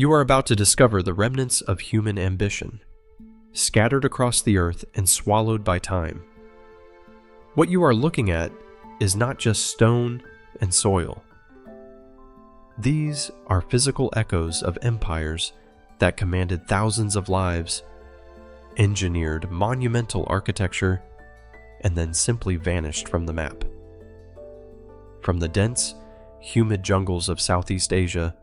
You are about to discover the remnants of human ambition, scattered across the earth and swallowed by time. What you are looking at is not just stone and soil. These are physical echoes of empires that commanded thousands of lives, engineered monumental architecture, and then simply vanished from the map. From the dense, humid jungles of Southeast Asia,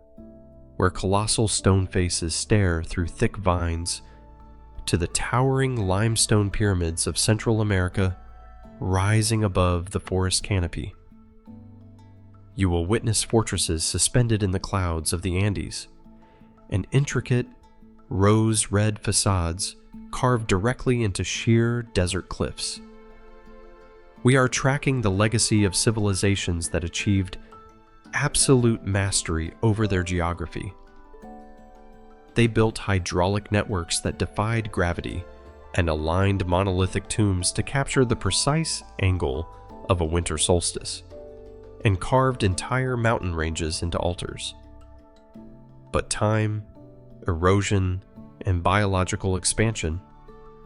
where colossal stone faces stare through thick vines, to the towering limestone pyramids of Central America rising above the forest canopy. You will witness fortresses suspended in the clouds of the Andes, and intricate, rose-red facades carved directly into sheer desert cliffs. We are tracking the legacy of civilizations that achieved absolute mastery over their geography. They built hydraulic networks that defied gravity and aligned monolithic tombs to capture the precise angle of a winter solstice, and carved entire mountain ranges into altars. But time, erosion, and biological expansion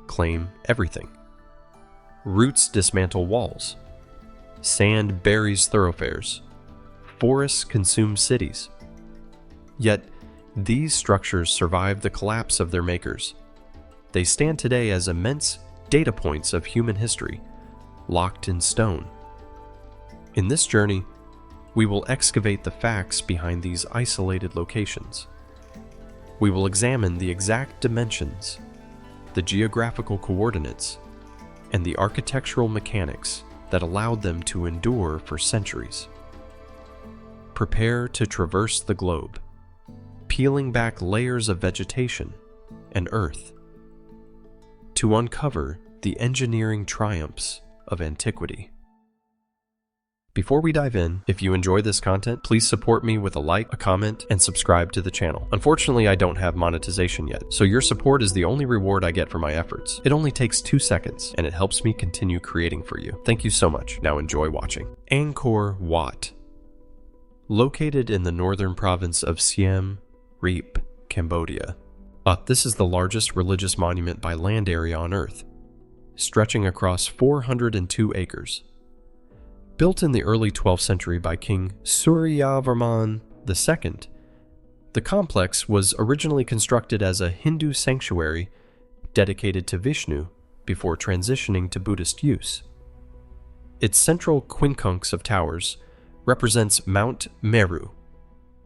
claim everything. Roots dismantle walls. Sand buries thoroughfares. Forests consume cities. Yet, these structures survive the collapse of their makers. They stand today as immense data points of human history, locked in stone. In this journey, we will excavate the facts behind these isolated locations. We will examine the exact dimensions, the geographical coordinates, and the architectural mechanics that allowed them to endure for centuries. Prepare to traverse the globe, peeling back layers of vegetation and earth, to uncover the engineering triumphs of antiquity. Before we dive in, if you enjoy this content, please support me with a like, a comment, and subscribe to the channel. Unfortunately, I don't have monetization yet, so your support is the only reward I get for my efforts. It only takes 2 seconds, and it helps me continue creating for you. Thank you so much. Now enjoy watching. Angkor Wat. Located in the northern province of Siem Reap, Cambodia. This is the largest religious monument by land area on Earth, stretching across 402 acres. Built in the early 12th century by King Sacsayhuaman II, the complex was originally constructed as a Hindu sanctuary dedicated to Vishnu before transitioning to Buddhist use. Its central quincunx of towers represents Mount Meru,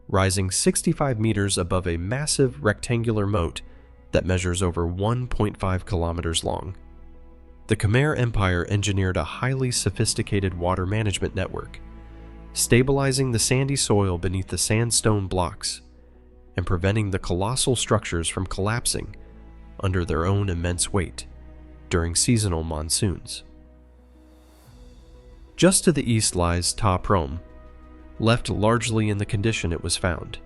rising 65 meters above a massive rectangular moat that measures over 1.5 kilometers long. The Khmer Empire engineered a highly sophisticated water management network, stabilizing the sandy soil beneath the sandstone blocks and preventing the colossal structures from collapsing under their own immense weight during seasonal monsoons. Just to the east lies Ta Prohm, left largely in the condition it was found.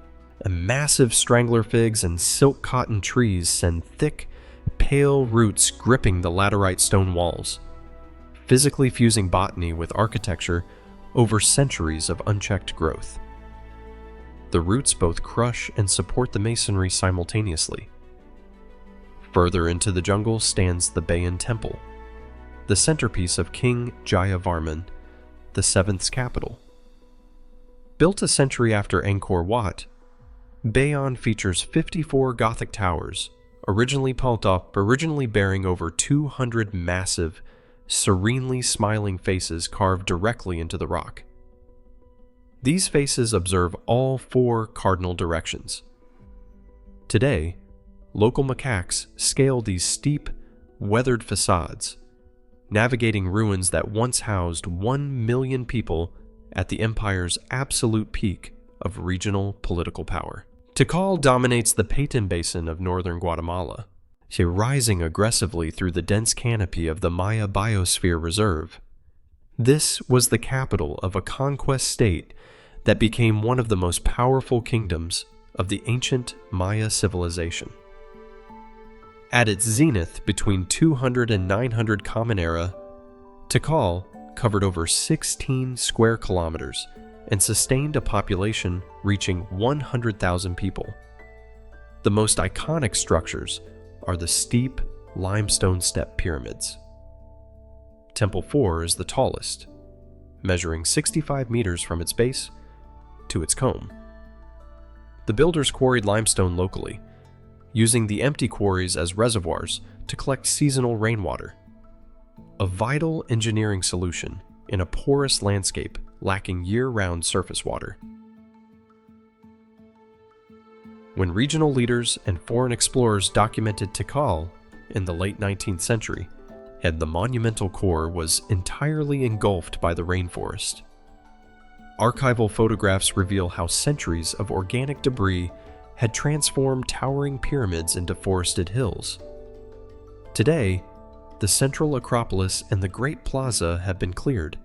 Massive strangler figs and silk cotton trees send thick, pale roots gripping the laterite stone walls, physically fusing botany with architecture over centuries of unchecked growth. The roots both crush and support the masonry simultaneously. Further into the jungle stands the Bayon Temple, the centerpiece of King Jayavarman, the 7th's capital. Built a century after Angkor Wat, Bayon features 54 Gothic towers, originally bearing over 200 massive, serenely smiling faces carved directly into the rock. These faces observe all 4 cardinal directions. Today, local macaques scale these steep, weathered facades, navigating ruins that once housed 1 million people at the empire's absolute peak of regional political power. Tikal dominates the Payton Basin of northern Guatemala, rising aggressively through the dense canopy of the Maya Biosphere Reserve. This was the capital of a conquest state that became one of the most powerful kingdoms of the ancient Maya civilization. At its zenith between 200 and 900 Common Era, Tikal covered over 16 square kilometers and sustained a population reaching 100,000 people. The most iconic structures are the steep limestone step pyramids. Temple 4 is the tallest, measuring 65 meters from its base to its comb. The builders quarried limestone locally, using the empty quarries as reservoirs to collect seasonal rainwater, a vital engineering solution in a porous landscape lacking year-round surface water. When regional leaders and foreign explorers documented Tikal in the late 19th century, and the monumental core was entirely engulfed by the rainforest. Archival photographs reveal how centuries of organic debris had transformed towering pyramids into forested hills. Today, the central Acropolis and the Great Plaza have been cleared,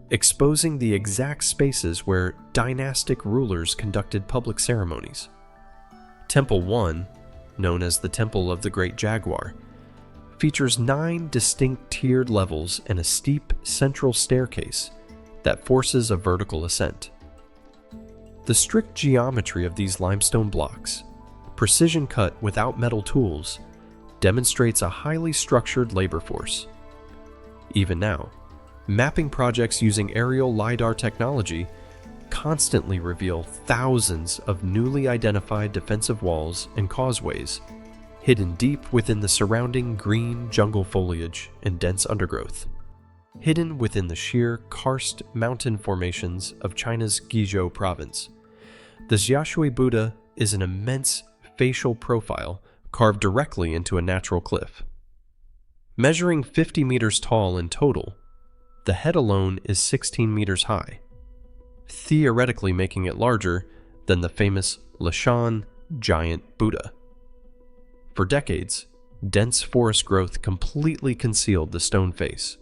exposing the exact spaces where dynastic rulers conducted public ceremonies. Temple 1, known as the Temple of the Great Jaguar, features 9 distinct tiered levels and a steep central staircase that forces a vertical ascent. The strict geometry of these limestone blocks, precision cut without metal tools, demonstrates a highly structured labor force. Even now, mapping projects using aerial LiDAR technology constantly reveal thousands of newly identified defensive walls and causeways hidden deep within the surrounding green jungle foliage and dense undergrowth. Hidden within the sheer karst mountain formations of China's Guizhou province, the Xiaoshui Buddha is an immense facial profile carved directly into a natural cliff. Measuring 50 meters tall in total, the head alone is 16 meters high, theoretically making it larger than the famous Lashan giant Buddha. For decades, dense forest growth completely concealed the stone face,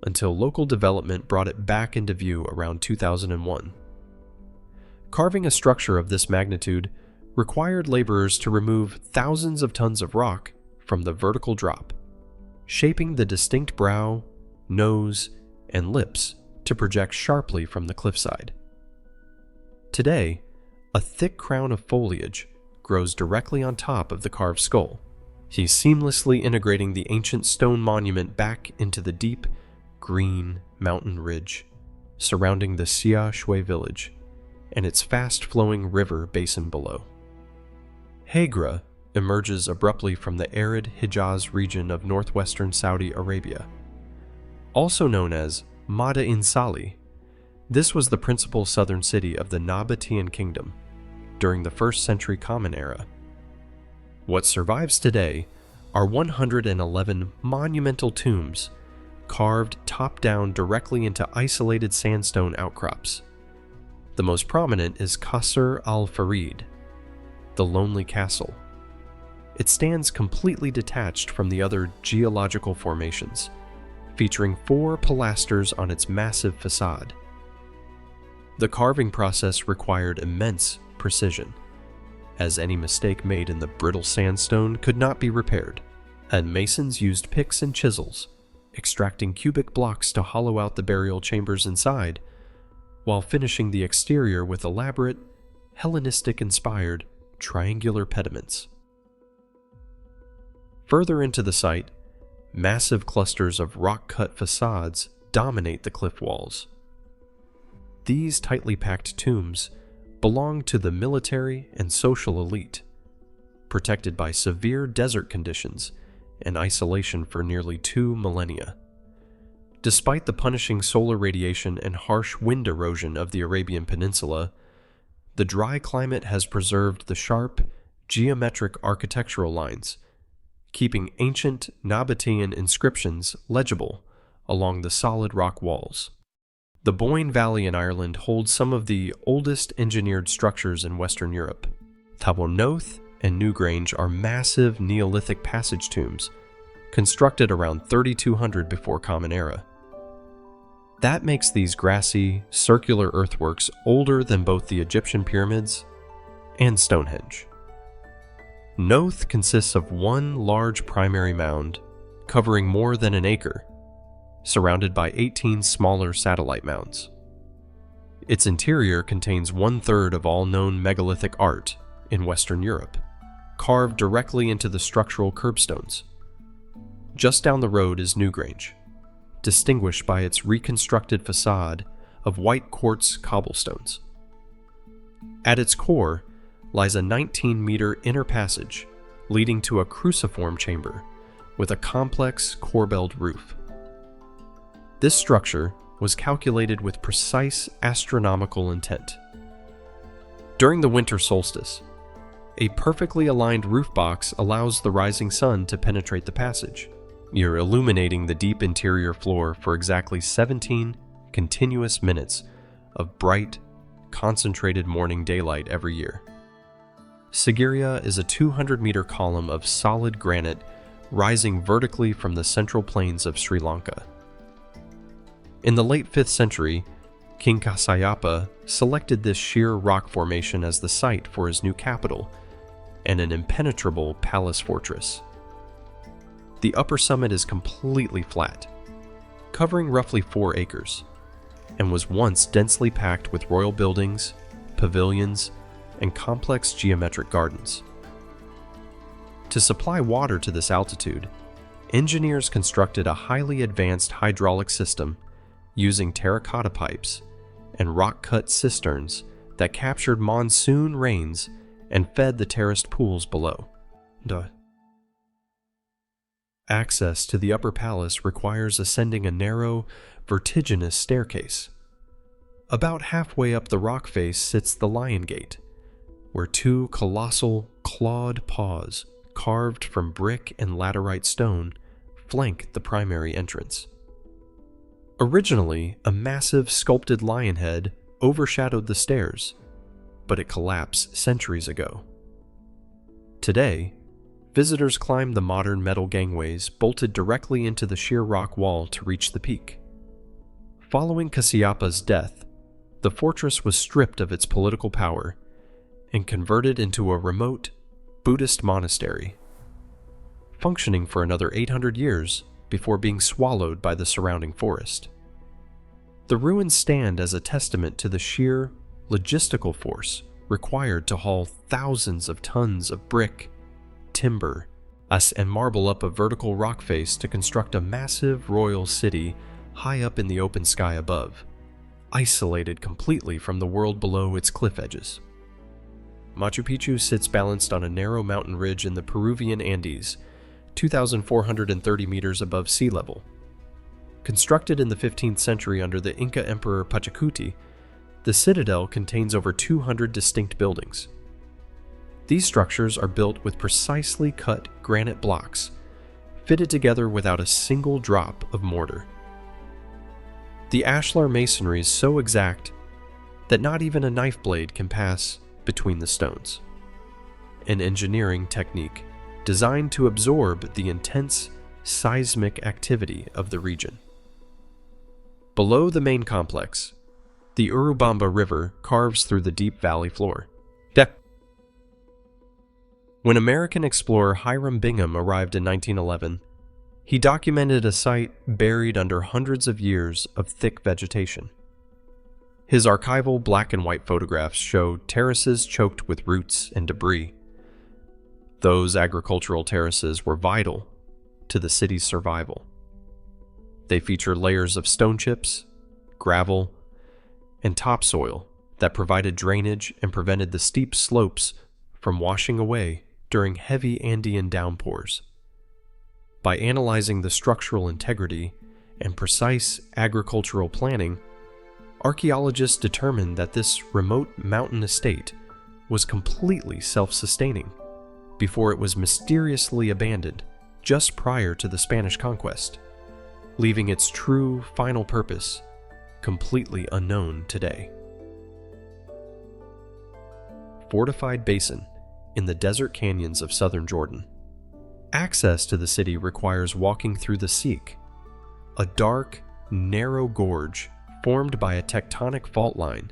until local development brought it back into view around 2001. Carving a structure of this magnitude required laborers to remove thousands of tons of rock from the vertical drop, shaping the distinct brow, nose, and lips to project sharply from the cliffside. Today, a thick crown of foliage grows directly on top of the carved skull. He's seamlessly integrating the ancient stone monument back into the deep, green mountain ridge surrounding the Xia Shui village and its fast-flowing river basin below. Hegra emerges abruptly from the arid Hijaz region of northwestern Saudi Arabia. Also known as Madain Salih, this was the principal southern city of the Nabataean kingdom during the 1st century Common Era. What survives today are 111 monumental tombs carved top-down directly into isolated sandstone outcrops. The most prominent is Qasr al-Farid, the Lonely Castle. It stands completely detached from the other geological formations, featuring 4 pilasters on its massive facade. The carving process required immense precision, as any mistake made in the brittle sandstone could not be repaired, and masons used picks and chisels, extracting cubic blocks to hollow out the burial chambers inside, while finishing the exterior with elaborate, Hellenistic-inspired triangular pediments. Further into the site, massive clusters of rock-cut facades dominate the cliff walls. These tightly packed tombs belong to the military and social elite, protected by severe desert conditions and isolation for nearly 2 millennia. Despite the punishing solar radiation and harsh wind erosion of the Arabian Peninsula, the dry climate has preserved the sharp, geometric architectural lines, keeping ancient Nabataean inscriptions legible along the solid rock walls. The Boyne Valley in Ireland holds some of the oldest engineered structures in Western Europe. Tabornoth and Newgrange are massive Neolithic passage tombs, constructed around 3200 before Common Era. That makes these grassy, circular earthworks older than both the Egyptian pyramids and Stonehenge. Noth consists of one large primary mound covering more than an acre, surrounded by 18 smaller satellite mounds. Its interior contains 1/3 of all known megalithic art in Western Europe, carved directly into the structural curbstones. Just down the road is Newgrange, distinguished by its reconstructed facade of white quartz cobblestones. At its core lies a 19-meter inner passage leading to a cruciform chamber with a complex corbelled roof. This structure was calculated with precise astronomical intent. During the winter solstice, a perfectly aligned roof box allows the rising sun to penetrate the passage, illuminating the deep interior floor for exactly 17 continuous minutes of bright, concentrated morning daylight every year. Sigiriya is a 200-meter column of solid granite rising vertically from the central plains of Sri Lanka. In the late 5th century, King Kasyapa selected this sheer rock formation as the site for his new capital and an impenetrable palace fortress. The upper summit is completely flat, covering roughly 4 acres, and was once densely packed with royal buildings, pavilions, and complex geometric gardens. To supply water to this altitude, engineers constructed a highly advanced hydraulic system using terracotta pipes and rock-cut cisterns that captured monsoon rains and fed the terraced pools below. Access to the upper palace requires ascending a narrow, vertiginous staircase. About halfway up the rock face sits the Lion Gate, where 2 colossal clawed paws carved from brick and laterite stone flank the primary entrance. Originally, a massive sculpted lion head overshadowed the stairs, but it collapsed centuries ago. Today, visitors climb the modern metal gangways bolted directly into the sheer rock wall to reach the peak. Following Kasyapa's death, the fortress was stripped of its political power and converted into a remote Buddhist monastery, functioning for another 800 years before being swallowed by the surrounding forest. The ruins stand as a testament to the sheer logistical force required to haul thousands of tons of brick, timber, and marble up a vertical rock face to construct a massive royal city high up in the open sky above, isolated completely from the world below its cliff edges. Machu Picchu sits balanced on a narrow mountain ridge in the Peruvian Andes, 2,430 meters above sea level. Constructed in the 15th century under the Inca Emperor Pachacuti, the citadel contains over 200 distinct buildings. These structures are built with precisely cut granite blocks, fitted together without a single drop of mortar. The ashlar masonry is so exact that not even a knife blade can pass between the stones, an engineering technique designed to absorb the intense seismic activity of the region. Below the main complex, the Urubamba River carves through the deep valley floor. When American explorer Hiram Bingham arrived in 1911, he documented a site buried under hundreds of years of thick vegetation. His archival black and white photographs show terraces choked with roots and debris. Those agricultural terraces were vital to the city's survival. They feature layers of stone chips, gravel, and topsoil that provided drainage and prevented the steep slopes from washing away during heavy Andean downpours. By analyzing the structural integrity and precise agricultural planning, archaeologists determined that this remote mountain estate was completely self-sustaining before it was mysteriously abandoned just prior to the Spanish conquest, leaving its true final purpose completely unknown today. Fortified basin in the desert canyons of southern Jordan. Access to the city requires walking through the Siq, a dark, narrow gorge formed by a tectonic fault line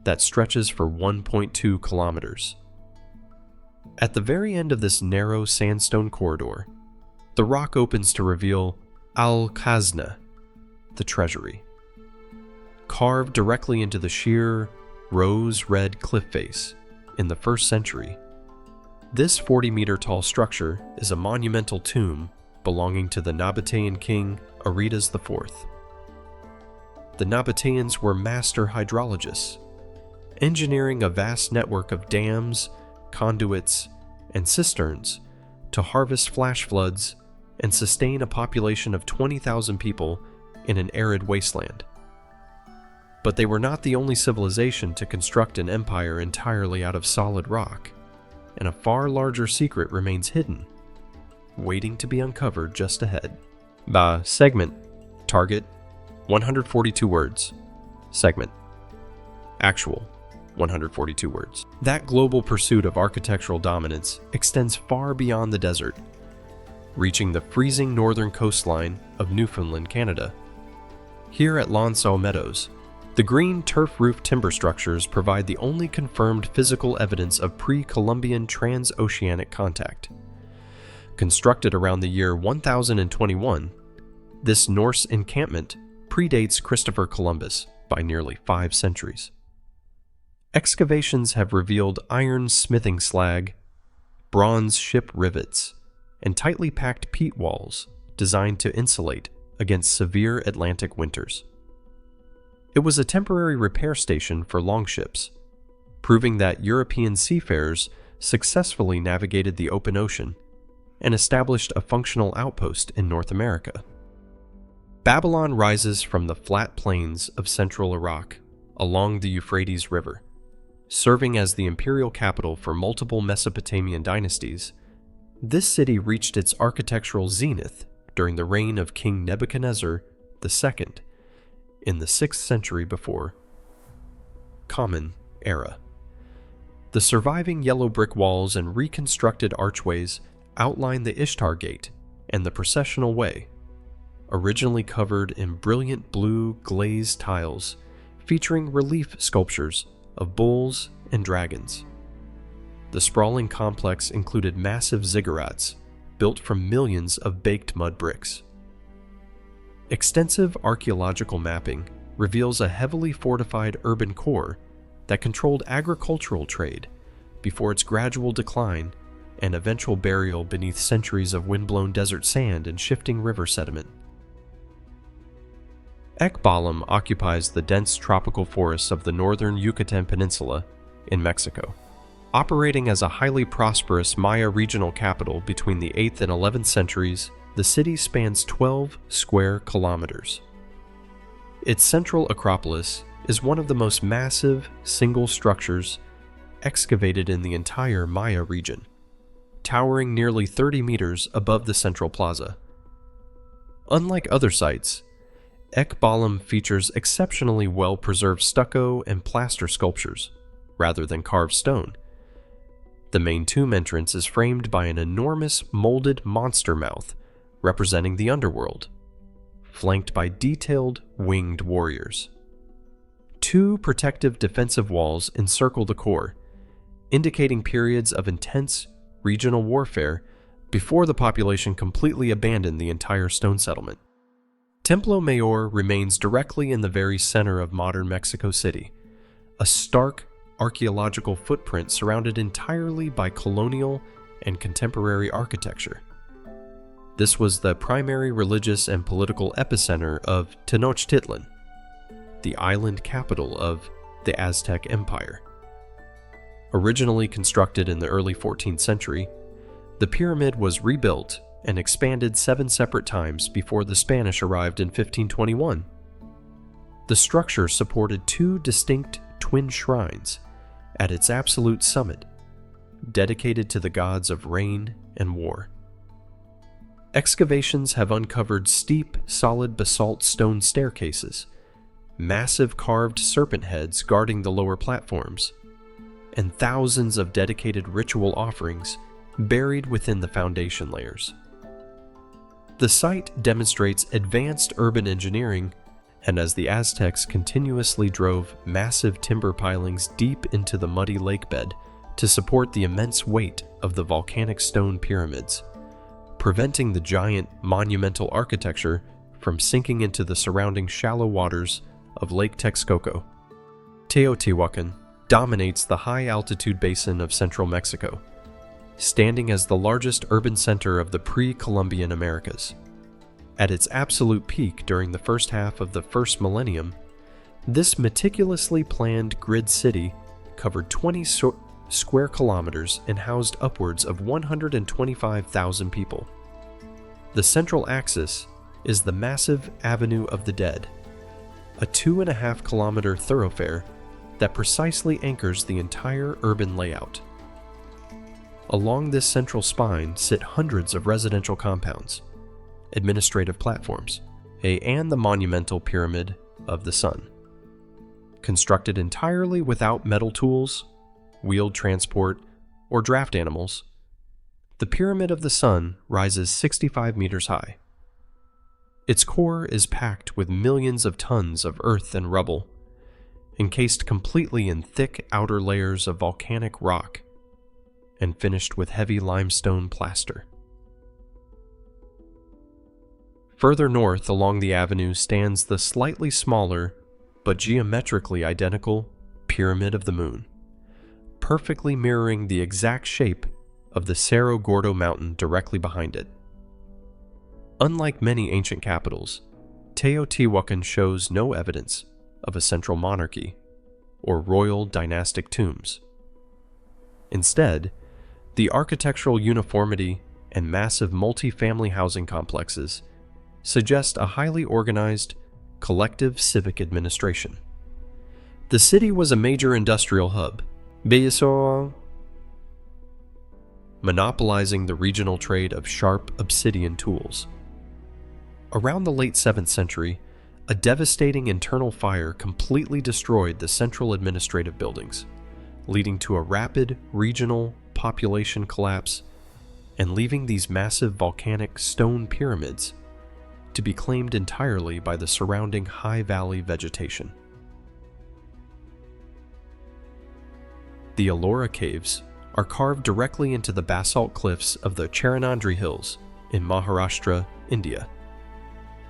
that stretches for 1.2 kilometers. At the very end of this narrow sandstone corridor, the rock opens to reveal Al-Khazna, the treasury. Carved directly into the sheer, rose-red cliff face in the 1st century, This 40-meter tall structure is a monumental tomb belonging to the Nabataean king Aretas IV. The Nabataeans were master hydrologists, engineering a vast network of dams, conduits, and cisterns to harvest flash floods and sustain a population of 20,000 people in an arid wasteland. But they were not the only civilization to construct an empire entirely out of solid rock, and a far larger secret remains hidden, waiting to be uncovered just ahead. Segment. Target, 142 words. Segment. Actual, 142 words. That global pursuit of architectural dominance extends far beyond the desert, reaching the freezing northern coastline of Newfoundland, Canada. Here at Lonsau Meadows, the green turf-roof timber structures provide the only confirmed physical evidence of pre-Columbian transoceanic contact. Constructed around the year 1021, this Norse encampment predates Christopher Columbus by nearly 5 centuries. Excavations have revealed iron smithing slag, bronze ship rivets, and tightly packed peat walls designed to insulate against severe Atlantic winters. It was a temporary repair station for longships, proving that European seafarers successfully navigated the open ocean and established a functional outpost in North America. Babylon rises from the flat plains of central Iraq along the Euphrates River, serving as the imperial capital for multiple Mesopotamian dynasties. This city reached its architectural zenith during the reign of King Nebuchadnezzar II in the 6th century before Common Era. The surviving yellow brick walls and reconstructed archways outline the Ishtar Gate and the processional way, originally covered in brilliant blue glazed tiles featuring relief sculptures of bulls and dragons. The sprawling complex included massive ziggurats built from millions of baked mud bricks. Extensive archaeological mapping reveals a heavily fortified urban core that controlled agricultural trade before its gradual decline and eventual burial beneath centuries of windblown desert sand and shifting river sediment. Ek Balam occupies the dense tropical forests of the northern Yucatan Peninsula in Mexico. Operating as a highly prosperous Maya regional capital between the 8th and 11th centuries, the city spans 12 square kilometers. Its central acropolis is one of the most massive single structures excavated in the entire Maya region, towering nearly 30 meters above the central plaza. Unlike other sites, Ek Balam features exceptionally well-preserved stucco and plaster sculptures, rather than carved stone. The main tomb entrance is framed by an enormous molded monster mouth representing the underworld, flanked by detailed winged warriors. 2 protective defensive walls encircle the core, indicating periods of intense regional warfare before the population completely abandoned the entire stone settlement. Templo Mayor remains directly in the very center of modern Mexico City, a stark archaeological footprint surrounded entirely by colonial and contemporary architecture. This was the primary religious and political epicenter of Tenochtitlan, the island capital of the Aztec Empire. Originally constructed in the early 14th century, the pyramid was rebuilt and expanded 7 separate times before the Spanish arrived in 1521. The structure supported 2 distinct twin shrines at its absolute summit, dedicated to the gods of rain and war. Excavations have uncovered steep, solid basalt stone staircases, massive carved serpent heads guarding the lower platforms, and thousands of dedicated ritual offerings buried within the foundation layers. The site demonstrates advanced urban engineering, and as the Aztecs continuously drove massive timber pilings deep into the muddy lake bed to support the immense weight of the volcanic stone pyramids, preventing the giant monumental architecture from sinking into the surrounding shallow waters of Lake Texcoco. Teotihuacan dominates the high-altitude basin of central Mexico, standing as the largest urban center of the pre-Columbian Americas. At its absolute peak during the first half of the first millennium, this meticulously planned grid city covered 20 square kilometers and housed upwards of 125,000 people. The central axis is the massive Avenue of the Dead, a 2.5-kilometer thoroughfare that precisely anchors the entire urban layout. Along this central spine sit hundreds of residential compounds, administrative platforms, and the monumental Pyramid of the Sun. Constructed entirely without metal tools, wheeled transport, or draft animals, the Pyramid of the Sun rises 65 meters high. Its core is packed with millions of tons of earth and rubble, encased completely in thick outer layers of volcanic rock, and finished with heavy limestone plaster. Further north along the avenue stands the slightly smaller, but geometrically identical, Pyramid of the Moon, perfectly mirroring the exact shape of the Cerro Gordo mountain directly behind it. Unlike many ancient capitals, Teotihuacan shows no evidence of a central monarchy or royal dynastic tombs. Instead, the architectural uniformity and massive multi-family housing complexes suggest a highly organized, collective civic administration. The city was a major industrial hub, monopolizing the regional trade of sharp obsidian tools. Around the late 7th century, a devastating internal fire completely destroyed the central administrative buildings, leading to a rapid regional population collapse and leaving these massive volcanic stone pyramids to be claimed entirely by the surrounding high valley vegetation. The Ellora Caves are carved directly into the basalt cliffs of the Charanandri Hills in Maharashtra, India.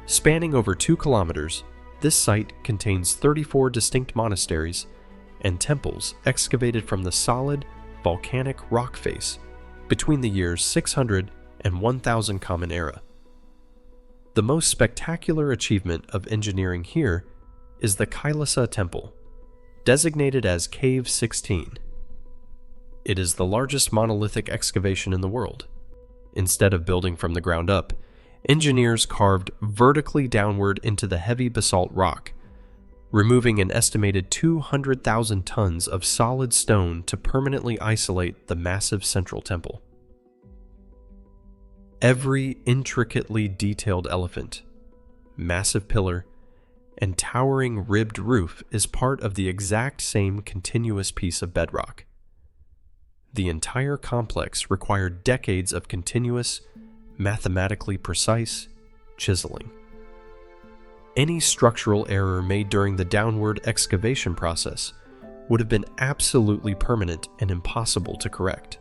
Spanning over 2 kilometers, this site contains 34 distinct monasteries and temples excavated from the solid volcanic rock face between the years 600 and 1000 Common Era. The most spectacular achievement of engineering here is the Kailasa Temple, designated as Cave 16. It is the largest monolithic excavation in the world. Instead of building from the ground up, engineers carved vertically downward into the heavy basalt rock, removing an estimated 200,000 tons of solid stone to permanently isolate the massive central temple. Every intricately detailed elephant, massive pillar, and towering ribbed roof is part of the exact same continuous piece of bedrock. The entire complex required decades of continuous, mathematically precise chiseling. Any structural error made during the downward excavation process would have been absolutely permanent and impossible to correct.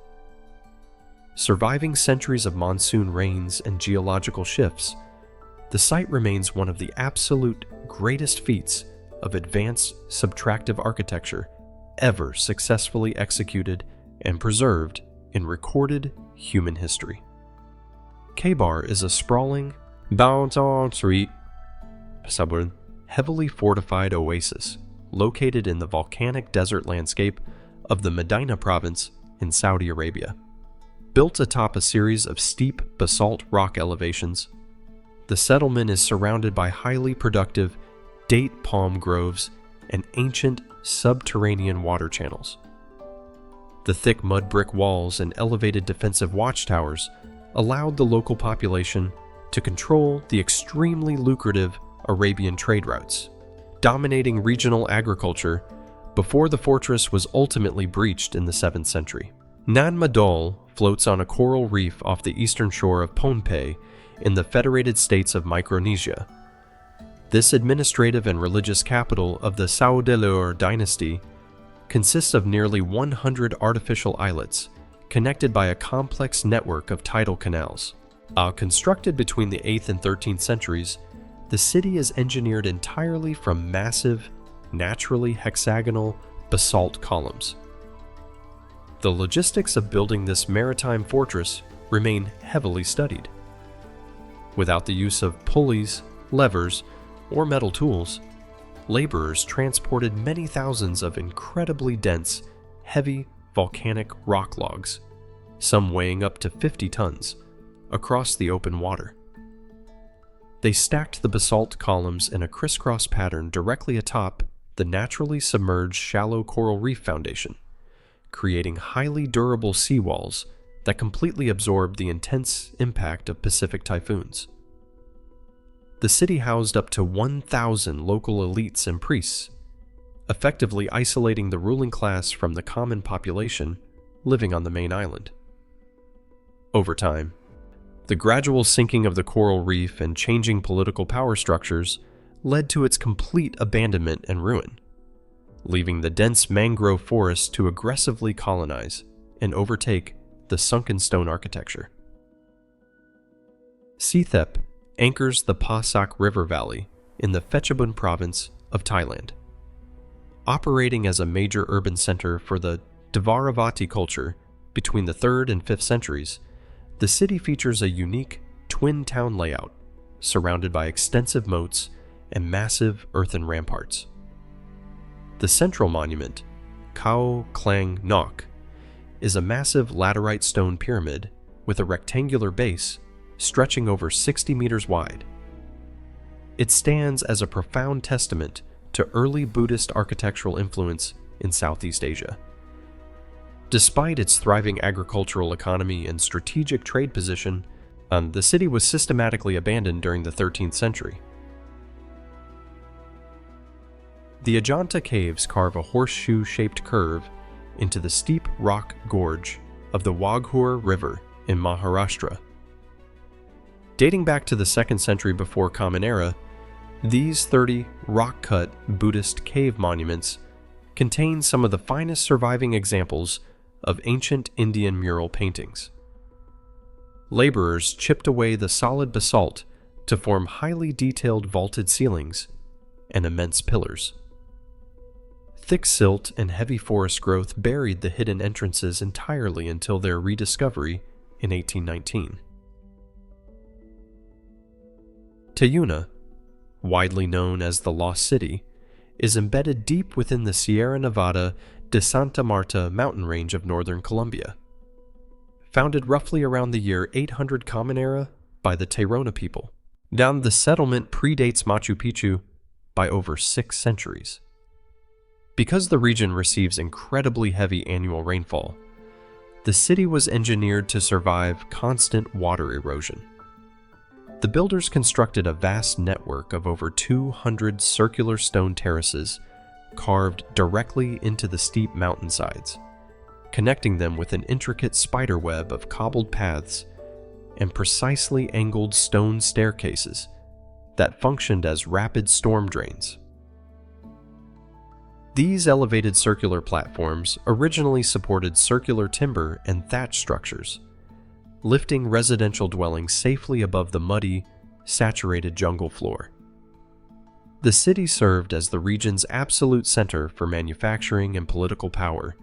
Surviving centuries of monsoon rains and geological shifts, the site remains one of the absolute greatest feats of advanced subtractive architecture ever successfully executed and preserved in recorded human history. Khmer is a sprawling, heavily fortified oasis located in the volcanic desert landscape of the Medina province in Saudi Arabia. Built atop a series of steep basalt rock elevations, the settlement is surrounded by highly productive date palm groves and ancient subterranean water channels. The thick mud brick walls and elevated defensive watchtowers allowed the local population to control the extremely lucrative Arabian trade routes, dominating regional agriculture before the fortress was ultimately breached in the 7th century. Nan Madol floats on a coral reef off the eastern shore of Pohnpei in the Federated States of Micronesia. This administrative and religious capital of the Saudilur dynasty consists of nearly 100 artificial islets connected by a complex network of tidal canals. Constructed between the 8th and 13th centuries, the city is engineered entirely from massive, naturally hexagonal basalt columns. The logistics of building this maritime fortress remain heavily studied. Without the use of pulleys, levers, or metal tools, laborers transported many thousands of incredibly dense, heavy volcanic rock logs, some weighing up to 50 tons, across the open water. They stacked the basalt columns in a crisscross pattern directly atop the naturally submerged shallow coral reef foundation, creating highly durable seawalls that completely absorbed the intense impact of Pacific typhoons. The city housed up to 1,000 local elites and priests, effectively isolating the ruling class from the common population living on the main island. Over time, the gradual sinking of the coral reef and changing political power structures led to its complete abandonment and ruin, leaving the dense mangrove forest to aggressively colonize and overtake the sunken stone architecture. Sithep anchors the Pa Sac River Valley in the Phetchabun province of Thailand. Operating as a major urban center for the Dvaravati culture between the 3rd and 5th centuries, the city features a unique twin town layout surrounded by extensive moats and massive earthen ramparts. The central monument, Khao Klang Nok, is a massive laterite stone pyramid with a rectangular base stretching over 60 meters wide. It stands as a profound testament to early Buddhist architectural influence in Southeast Asia. Despite its thriving agricultural economy and strategic trade position, the city was systematically abandoned during the 13th century. The Ajanta Caves carve a horseshoe-shaped curve into the steep rock gorge of the Waghur River in Maharashtra. Dating back to the 2nd century before Common Era, these 30 rock-cut Buddhist cave monuments contain some of the finest surviving examples of ancient Indian mural paintings. Laborers chipped away the solid basalt to form highly detailed vaulted ceilings and immense pillars. Thick silt and heavy forest growth buried the hidden entrances entirely until their rediscovery in 1819. Teyuna, widely known as the Lost City, is embedded deep within the Sierra Nevada de Santa Marta mountain range of northern Colombia. Founded roughly around the year 800 Common Era by the Tairona people, the settlement predates Machu Picchu by over 6 centuries. Because the region receives incredibly heavy annual rainfall, the city was engineered to survive constant water erosion. The builders constructed a vast network of over 200 circular stone terraces carved directly into the steep mountainsides, connecting them with an intricate spider web of cobbled paths and precisely angled stone staircases that functioned as rapid storm drains. These elevated circular platforms originally supported circular timber and thatch structures, lifting residential dwellings safely above the muddy, saturated jungle floor. The city served as the region's absolute center for manufacturing and political power,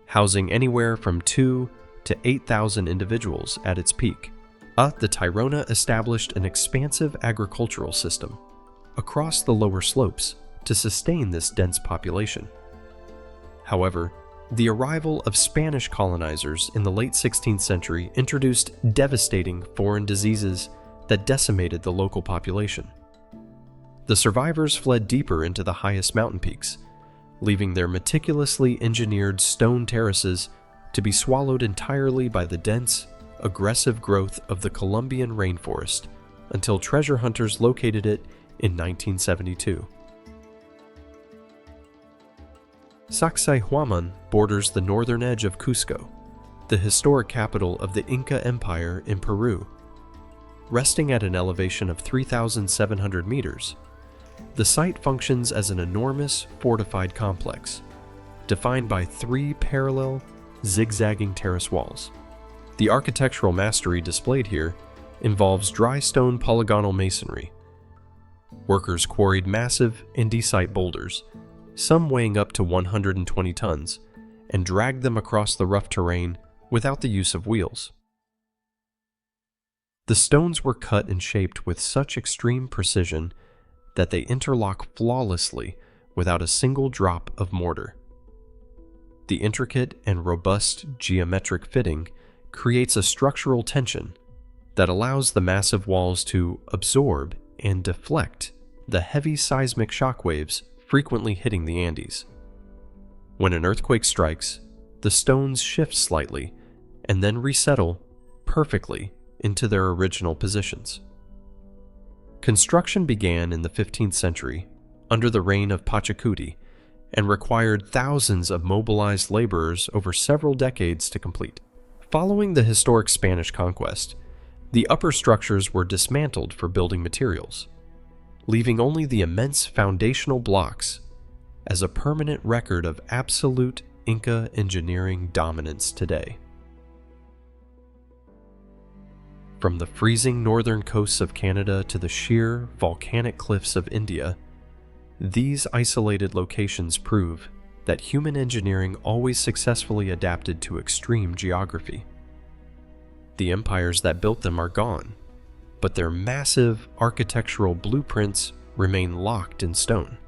housing anywhere from 2,000 to 8,000 individuals at its peak. The Tairona established an expansive agricultural system across the lower slopes to sustain this dense population. However, the arrival of Spanish colonizers in the late 16th century introduced devastating foreign diseases that decimated the local population. The survivors fled deeper into the highest mountain peaks, leaving their meticulously engineered stone terraces to be swallowed entirely by the dense, aggressive growth of the Colombian rainforest until treasure hunters located it in 1972. Sacsayhuaman borders the northern edge of Cusco, the historic capital of the Inca Empire in Peru. Resting at an elevation of 3,700 meters, the site functions as an enormous fortified complex, defined by 3 parallel, zigzagging terrace walls. The architectural mastery displayed here involves dry stone polygonal masonry. Workers quarried massive andesite boulders, some weighing up to 120 tons, and dragged them across the rough terrain without the use of wheels. The stones were cut and shaped with such extreme precision that they interlock flawlessly without a single drop of mortar. The intricate and robust geometric fitting creates a structural tension that allows the massive walls to absorb and deflect the heavy seismic shockwaves frequently hitting the Andes. When an earthquake strikes, the stones shift slightly and then resettle perfectly into their original positions. Construction began in the 15th century under the reign of Pachacuti and required thousands of mobilized laborers over several decades to complete. Following the historic Spanish conquest, the upper structures were dismantled for building materials, leaving only the immense foundational blocks as a permanent record of absolute Inca engineering dominance today. From the freezing northern coasts of Canada to the sheer volcanic cliffs of India, these isolated locations prove that human engineering always successfully adapted to extreme geography. The empires that built them are gone, but their massive architectural blueprints remain locked in stone.